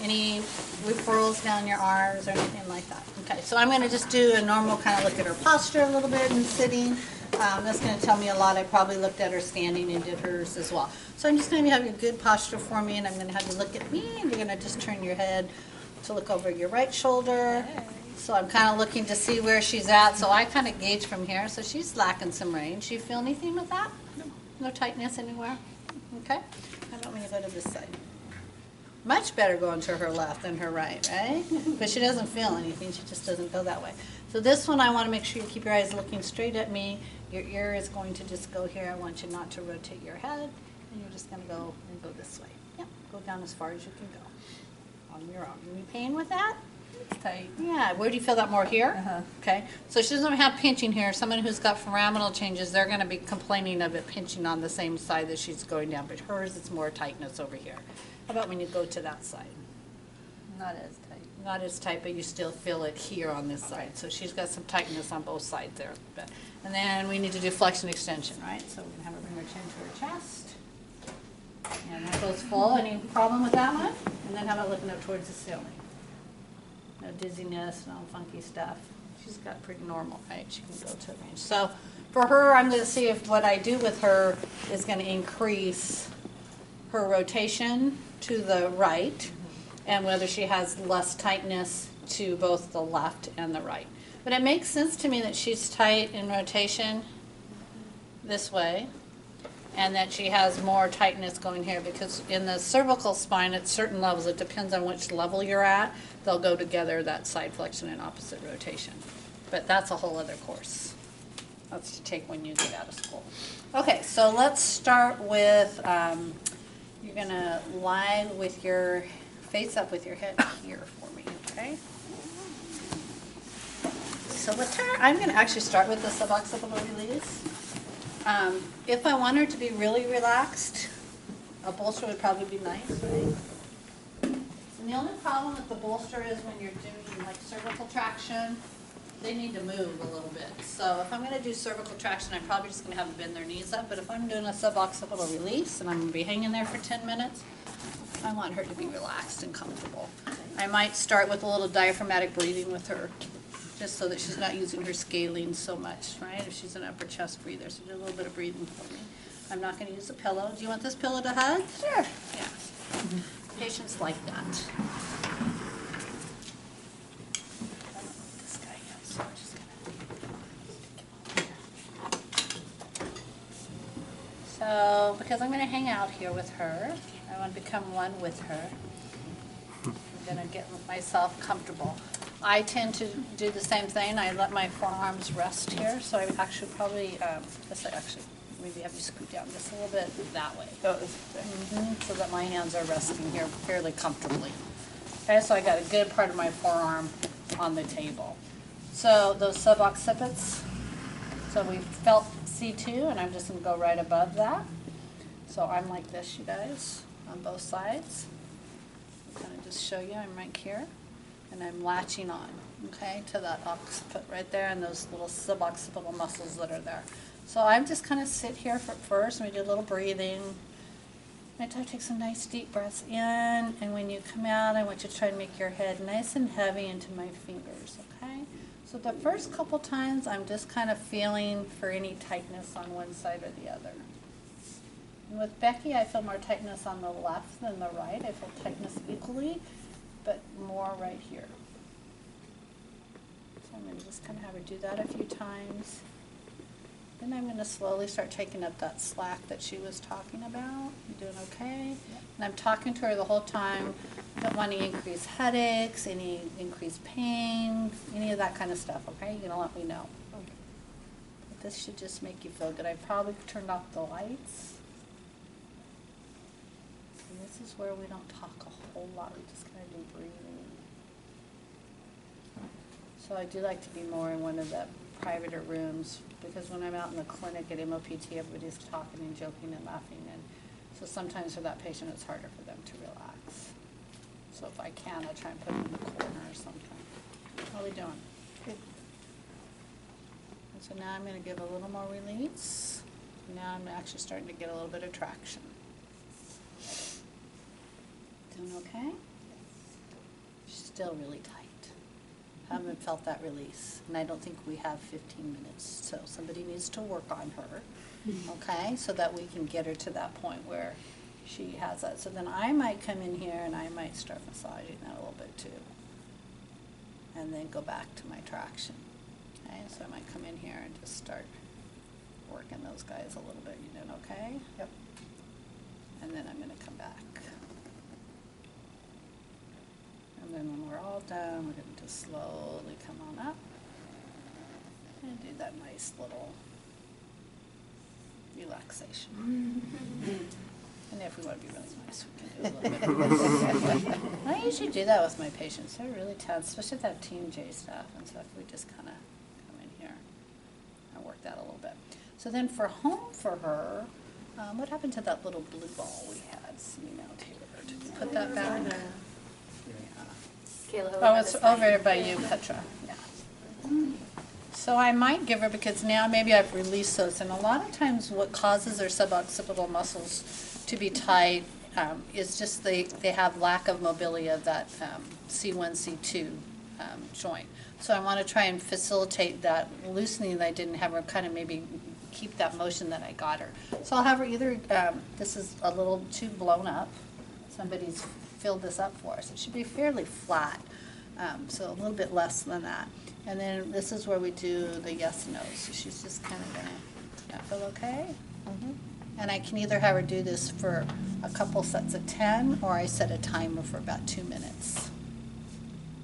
Any referrals down your arms or anything like that? Okay, so I'm going to just do a normal kind of look at her posture a little bit and sitting. That's going to tell me a lot. I probably looked at her standing and did hers as well. So I'm just going to have a good posture for me, and I'm going to have you look at me, and you're going to just turn your head to look over your right shoulder. So I'm kind of looking to see where she's at. So I kind of gauge from here. So she's lacking some range. Do you feel anything with that? No tightness anywhere? Okay. How about when you go to this side? Much better going to her left than her right, right? But she doesn't feel anything. She just doesn't go that way. So this one, I want to make sure you keep your eyes looking straight at me. Your ear is going to just go here. I want you not to rotate your head. And you're just going to go and go this way. Yeah, go down as far as you can go on your own. Any pain with that? It's tight. Yeah, where do you feel that more here? Uh-huh. Okay, so she doesn't have pinching here. Someone who's got foraminal changes, they're going to be complaining of it pinching on the same side that she's going down, but hers, it's more tightness over here. How about when you go to that side? Not as tight. Not as tight, but you still feel it here on this side. So she's got some tightness on both sides there. And then we need to do flexion extension, right? So we're going to have her bring her chin to her chest. And that goes full. Any problem with that one? And then how about looking up towards the ceiling? No dizziness, no funky stuff. She's got pretty normal, right? She can go to range. So for her, I'm going to see if what I do with her is going to increase her rotation to the right and whether she has less tightness to both the left and the right. But it makes sense to me that she's tight in rotation this way and that she has more tightness going here, because in the cervical spine at certain levels, it depends on which level you're at, they'll go together, that side flexion and opposite rotation. But that's a whole other course. That's to take when you get out of school. Okay, so let's start with, you're going to lie with your face up with your head here for me, okay? So with her, I'm going to actually start with the suboccipital release. If I want her to be really relaxed, a bolster would probably be nice, right? And the only problem with the bolster is when you're doing like cervical traction, they need to move a little bit. So if I'm going to do cervical traction, I'm probably just going to have them bend their knees up. But if I'm doing a suboccipital release and I'm going to be hanging there for 10 minutes, I want her to be relaxed and comfortable. I might start with a little diaphragmatic breathing with her, just so that she's not using her scalene so much, right? If she's an upper chest breather, so do a little bit of breathing for me. I'm not going to use a pillow. Do you want this pillow to hug? Sure. Yeah. Patients like that. This guy, so I'm just gonna... So, because I'm going to hang out here with her, I want to become one with her. I'm going to get myself comfortable. I tend to do the same thing. I let my forearms rest here, so I would actually probably, maybe have you scoot down just a little bit that way. So that my hands are resting here fairly comfortably. Okay, so I got a good part of my forearm on the table. So those suboccipits, so we felt C2, and I'm just going to go right above that. So I'm like this, you guys, on both sides. I'll kind of just show you, I'm right here. And I'm latching on, okay, to that occiput right there and those little suboccipital muscles that are there. So I'm just kind of sit here first, and we do a little breathing. I try to take some nice deep breaths in, and when you come out, I want you to try to make your head nice and heavy into my fingers, okay? So the first couple times, I'm just kind of feeling for any tightness on one side or the other. And with Becky, I feel more tightness on the left than the right. I feel tightness equally, but more right here. So I'm going to just kind of have her do that a few times. Then I'm going to slowly start taking up that slack that she was talking about. You doing okay? Yep. And I'm talking to her the whole time. Don't want any increased headaches, any increased pain, any of that kind of stuff, okay? You're going to let me know. Okay. But this should just make you feel good. I probably turned off the lights. And this is where we don't talk a whole lot. We just kind of do breathing. So I do like to be more in one of the privater rooms, because when I'm out in the clinic at MOPT, everybody's talking and joking and laughing, and so sometimes for that patient it's harder for them to relax. So if I can, I try and put them in the corner or something. How are we doing? Good. And so now I'm going to give a little more release. Now I'm actually starting to get a little bit of traction. Doing okay? still really tight. Haven't felt that release, and I don't think we have 15 minutes, so somebody needs to work on her, okay, so that we can get her to that point where she has that. So then I might come in here and I might start massaging that a little bit too, and then go back to my traction. Okay, so I might come in here and just start working those guys a little bit. You doing okay? Yep. And then I'm going to come back. And then when we're all done, we're going to just slowly come on up and do that nice little relaxation. And if we want to be really nice, we can do a little bit. I usually do that with my patients. They're really tense, especially if they have Team J staff and stuff. We just kind of come in here and work that a little bit. So then for home for her, what happened to that little blue ball we had sitting out here? Did you put that back? Oh, it's over there by you, Petra. Yeah. So I might give her, because now maybe I've released those, and a lot of times what causes their suboccipital muscles to be tight is just they have lack of mobility of that C1, C2 joint. So I want to try and facilitate that loosening that I didn't have her, kind of maybe keep that motion that I got her. So I'll have her either, this is a little too blown up. Somebody's filled this up for us. It should be fairly flat, so a little bit less than that. And then this is where we do the yes, no. So she's just kind of gonna feel okay? Mm-hmm. And I can either have her do this for a couple sets of 10, or I set a timer for about 2 minutes.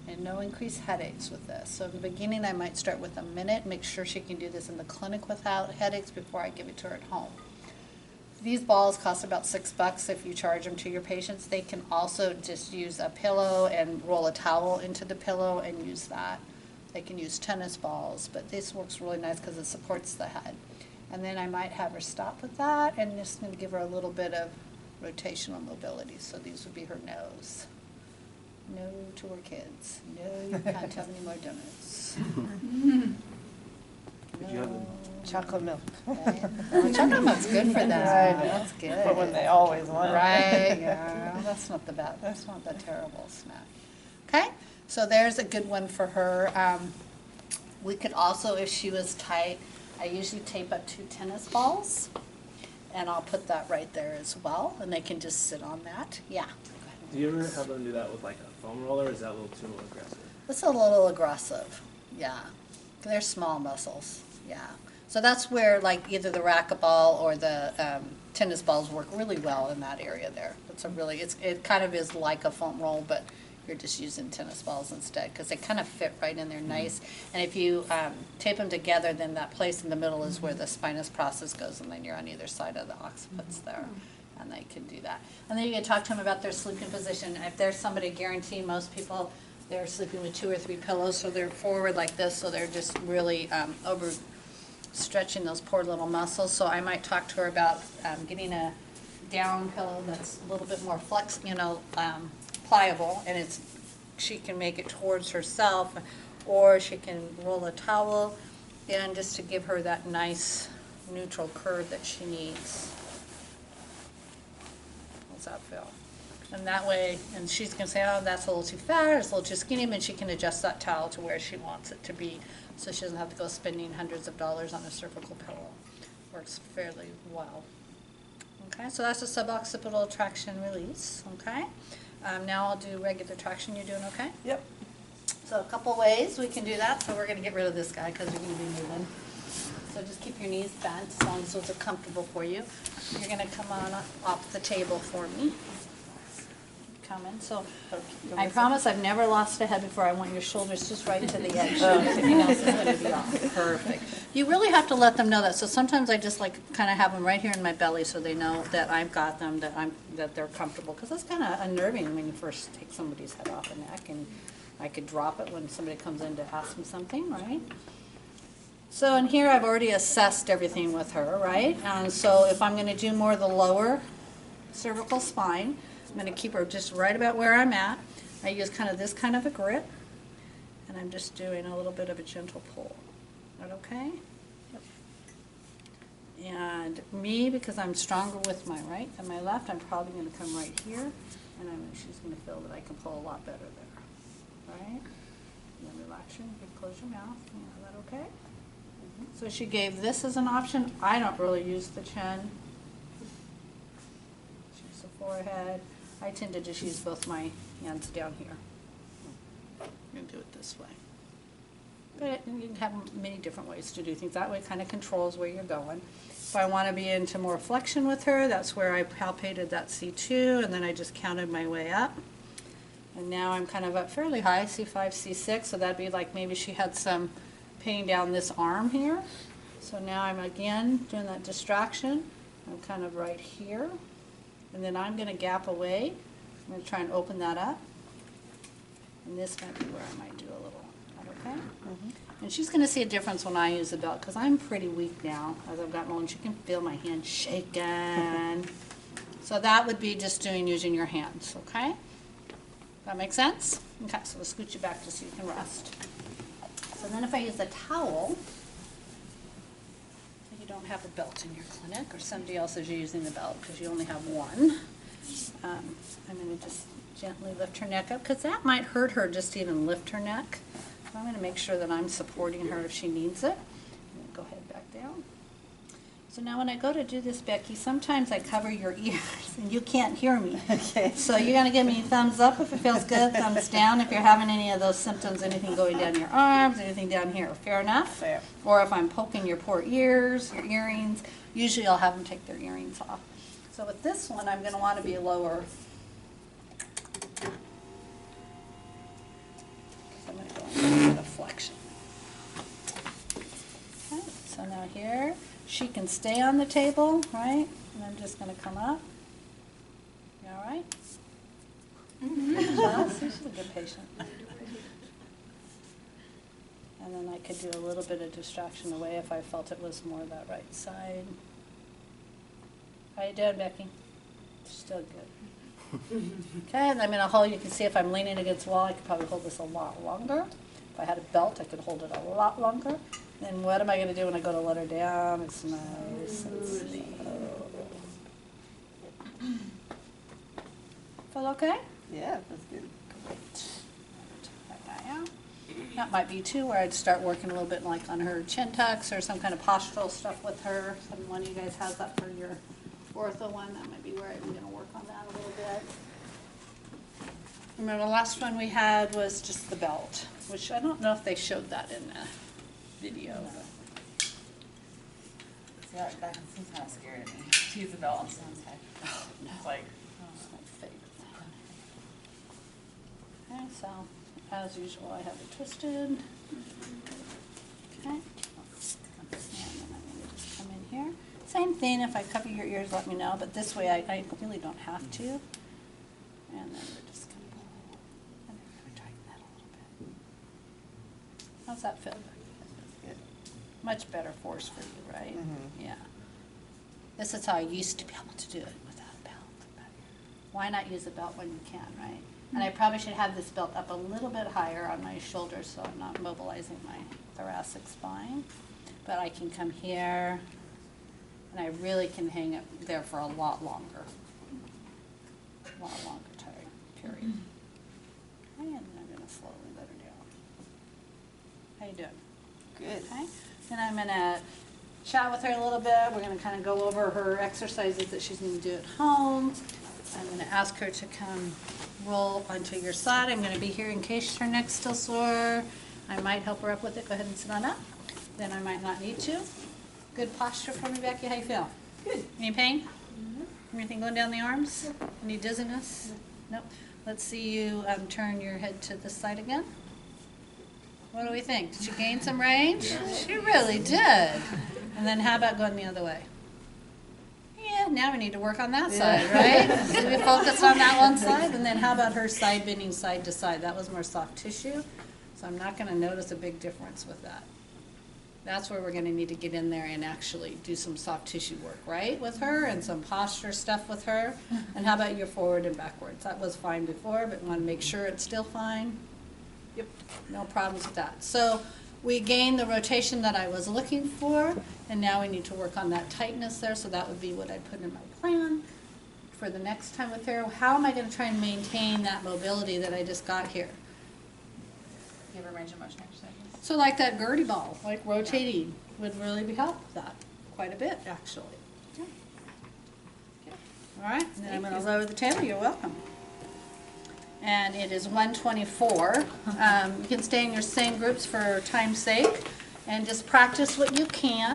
And no increased headaches with this. So in the beginning, I might start with a minute, make sure she can do this in the clinic without headaches before I give it to her at home. These balls cost about $6 if you charge them to your patients. They can also just use a pillow and roll a towel into the pillow and use that. They can use tennis balls, but this works really nice because it supports the head. And then I might have her stop with that, and just going to give her a little bit of rotational mobility. So these would be her no's. No to her kids. No, you can't have any more donuts. Did you have No. Chocolate milk. Right. Oh, chocolate milk's good for that. I know. That's good. But when they always want it. Right, yeah, that's not the bad, that's not the terrible snack. Okay, so there's a good one for her. We could also, if she was tight, I usually tape up 2 tennis balls, and I'll put that right there as well, and they can just sit on that. Yeah. Do you ever have them do that with like a foam roller, or is that a little too aggressive? It's a little aggressive, yeah. They're small muscles, yeah. So that's where like either the racquetball or the tennis balls work really well in that area there. It's a really, it kind of is like a foam roll, but you're just using tennis balls instead because they kind of fit right in there nice. And if you tape them together, then that place in the middle is where the spinous process goes, and then you're on either side of the occipits there. And they can do that. And then you can talk to them about their sleeping position. If there's somebody, guarantee most people, they're sleeping with 2 or 3 pillows, so they're forward like this, so they're just really over stretching those poor little muscles. So I might talk to her about getting a down pillow that's a little bit more pliable, and she can make it towards herself, or she can roll a towel in just to give her that nice neutral curve that she needs. How's that feel? And that way, and she's going to say, oh, that's a little too fat, or it's a little too skinny, and she can adjust that towel to where she wants it to be, so she doesn't have to go spending hundreds of dollars on a cervical pillow. Works fairly well. Okay, so that's a suboccipital traction release, okay? Now I'll do regular traction. You're doing okay? Yep. So a couple ways we can do that. So we're going to get rid of this guy because you're going to be moving. So just keep your knees bent as long as those are comfortable for you. You're going to come on off the table for me. Coming. So I promise I've never lost a head before. I want your shoulders just right to the edge. Everything else is going to be off. Perfect. You really have to let them know that. So sometimes I just like kind of have them right here in my belly so they know that I've got them, that they're comfortable. Because that's kind of unnerving when you first take somebody's head off the neck, and I could drop it when somebody comes in to ask me something, right? So in here I've already assessed everything with her, right? And so if I'm going to do more of the lower cervical spine, I'm going to keep her just right about where I'm at. I use kind of this kind of a grip, and I'm just doing a little bit of a gentle pull. Is that okay? Yep. And me, because I'm stronger with my right than my left, I'm probably going to come right here, and she's going to feel that I can pull a lot better there. right? And then relax your, you can close your mouth, is that okay? So she gave this as an option. I don't really use the chin. Use the forehead. I tend to just use both my hands down here. I'm going to do it this way. But you can have many different ways to do things. That way it kind of controls where you're going. If I want to be into more flexion with her, that's where I palpated that C2, and then I just counted my way up. And now I'm kind of up fairly high, C5, C6, so that'd be like maybe she had some pain down this arm here. So now I'm again doing that distraction. I'm kind of right here. And then I'm going to gap away. I'm going to try and open that up. And this might be where I might do a little. Is that okay? And she's going to see a difference when I use the belt because I'm pretty weak now as I've gotten older. She can feel my hand shaking. So that would be just using your hands, okay? That make sense? Okay, so we'll scoot you back just so you can rest. So then if I use a towel, you don't have a belt in your clinic or somebody else is using the belt because you only have one. I'm going to just gently lift her neck up because that might hurt her just to even lift her neck. So I'm going to make sure that I'm supporting her if she needs it. Go ahead back down. So now when I go to do this, Becky, sometimes I cover your ears and you can't hear me. Okay. So you're going to give me a thumbs up if it feels good, thumbs down if you're having any of those symptoms, anything going down your arms, anything down here. Fair enough? Fair. Or if I'm poking your poor ears, your earrings, usually I'll have them take their earrings off. So with this one, I'm going to want to be lower. I'm going to go into a little bit of flexion. Okay, so now here, she can stay on the table, right? And I'm just going to come up. You all right? She's a good patient. And then I could do a little bit of distraction away if I felt it was more that right side. How you doing, Becky? Still good. Okay, and I'm going to hold, you can see if I'm leaning against the wall, I could probably hold this a lot longer. If I had a belt, I could hold it a lot longer. Then what am I going to do when I go to let her down? It's nice and slow. Feel okay? Yeah, that's good. Great. Take that guy out. That might be too where I'd start working a little bit like on her chin tucks or some kind of postural stuff with her. One of you guys has that for your ortho one. That might be where I'm going to work on that a little bit. Remember the last one we had was just the belt, which I don't know if they showed that in the video. Yeah, that seems kind of scary to me. To use a belt on someone's head. Oh, no. It's like, That's my favorite thing. Okay, so as usual, I have it twisted. Okay. And then I'm going to just come in here. Same thing, if I cover your ears, let me know, but this way I really don't have to. And then we're just going to pull. And then we're going to tighten that a little bit. How's that feel? Good. Much better force for you, right? Mhm. Yeah. This is how I used to be able to do it without a belt. But why not use a belt when you can, right? And I probably should have this belt up a little bit higher on my shoulders so I'm not mobilizing my thoracic spine. But I can come here, and I really can hang it there for a lot longer. A lot longer time period. Okay, and then I'm going to slowly let her down. How you doing? Good. Okay, then I'm going to chat with her a little bit. We're going to kind of go over her exercises that she's going to do at home. I'm going to ask her to come roll onto your side. I'm going to be here in case her neck's still sore. I might help her up with it. Go ahead and sit on up. Then I might not need to. Good posture for me, Becky. How you feel? Good. Any pain? Mm-hmm. Anything going down the arms? Any dizziness? Nope. Let's see you turn your head to this side again. What do we think? Did she gain some range? Yeah. She really did. And then how about going the other way? Yeah, now we need to work on that side, right? So we focus on that one side, and then how about her side bending side to side? That was more soft tissue, so I'm not going to notice a big difference with that. That's where we're going to need to get in there and actually do some soft tissue work, right, with her, and some posture stuff with her. And how about your forward and backwards? That was fine before, but we want to make sure it's still fine. Yep, no problems with that. So we gained the rotation that I was looking for, and now we need to work on that tightness there, so that would be what I put in my plan for the next time with her. How am I going to try and maintain that mobility that I just got here? Give her range of motion exercises. So like that Gertie ball, like rotating would really be help with that quite a bit, actually. Yeah. All right, and then I'm Thank going to you. lower the table. You're welcome. And it is 1:24. You can stay in your same groups for time's sake and just practice what you can.